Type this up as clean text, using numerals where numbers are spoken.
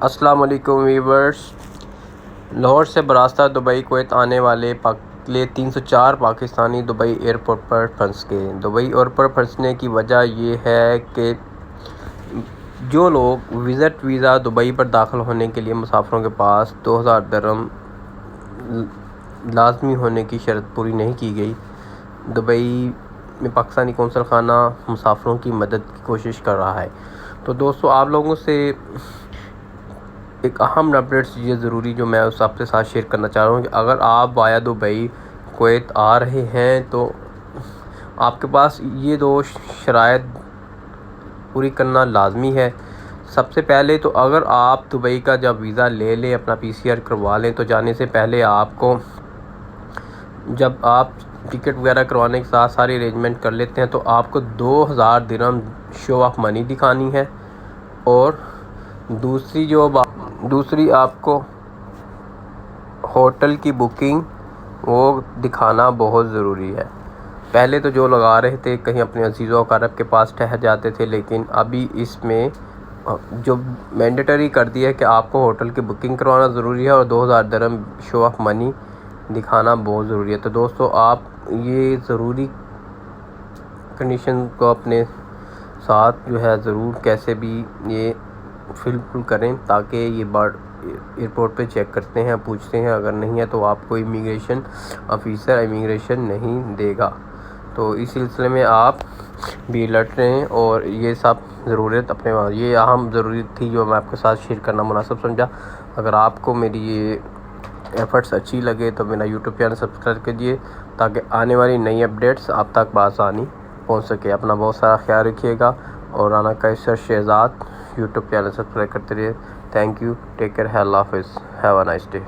السلام علیکم ویورز، لاہور سے براستہ دبئی کویت آنے والے 304 پاکستانی دبئی ایئرپورٹ پر پھنس گئے۔ دبئی ایئرپورٹ پھنسنے کی وجہ یہ ہے کہ جو لوگ وزٹ ویزا دبئی پر داخل ہونے کے لیے مسافروں کے پاس 2000 درہم لازمی ہونے کی شرط پوری نہیں کی گئی۔ دبئی میں پاکستانی قونصل خانہ مسافروں کی مدد کی کوشش کر رہا ہے۔ تو دوستو، آپ لوگوں سے ایک اہم اپڈیٹس یہ ضروری جو میں آپ کے ساتھ شیئر کرنا چاہ رہا ہوں کہ اگر آپ وایا دبئی کویت آ رہے ہیں تو آپ کے پاس یہ 2 شرائط پوری کرنا لازمی ہے۔ سب سے پہلے تو اگر آپ دبئی کا جب ویزا لے لیں، اپنا PCR کروا لیں، تو جانے سے پہلے آپ کو جب آپ ٹکٹ وغیرہ کروانے کے ساتھ ساری ارینجمنٹ کر لیتے ہیں تو آپ کو 2000 درہم شو آف منی دکھانی ہے، اور دوسری آپ کو ہوٹل کی بکنگ وہ دکھانا بہت ضروری ہے۔ پہلے تو جو لوگ آ رہے تھے کہیں اپنے عزیز و اقارب کے پاس ٹھہر جاتے تھے، لیکن ابھی اس میں جو مینڈیٹری کر دیا ہے کہ آپ کو ہوٹل کی بکنگ کروانا ضروری ہے اور 2000 درہم شو آف منی دکھانا بہت ضروری ہے۔ تو دوستو، آپ یہ ضروری کنڈیشن کو اپنے ساتھ جو ہے ضرور کیسے بھی یہ فل کریں، تاکہ یہ ایئرپورٹ پہ چیک کرتے ہیں، پوچھتے ہیں، اگر نہیں ہے تو آپ کو امیگریشن آفیسر امیگریشن نہیں دے گا۔ تو اس سلسلے میں آپ بھی الرٹ رہیں، اور یہ سب ضرورت یہ اہم ضرورت تھی جو میں آپ کے ساتھ شیئر کرنا مناسب سمجھا۔ اگر آپ کو میری یہ ایفرٹس اچھی لگے تو میرا یوٹیوب چینل سبسکرائب کیجیے، تاکہ آنے والی نئی اپڈیٹس آپ تک بآسانی پہنچ سکے۔ اپنا بہت سارا خیال رکھیے گا، اور رانا قیصر شہزاد یوٹیوب چینل سبسکرائب کرتے رہیے۔ تھینک یو، ٹیک کیئر، اللہ حافظ، ہیو اے نائس ڈے۔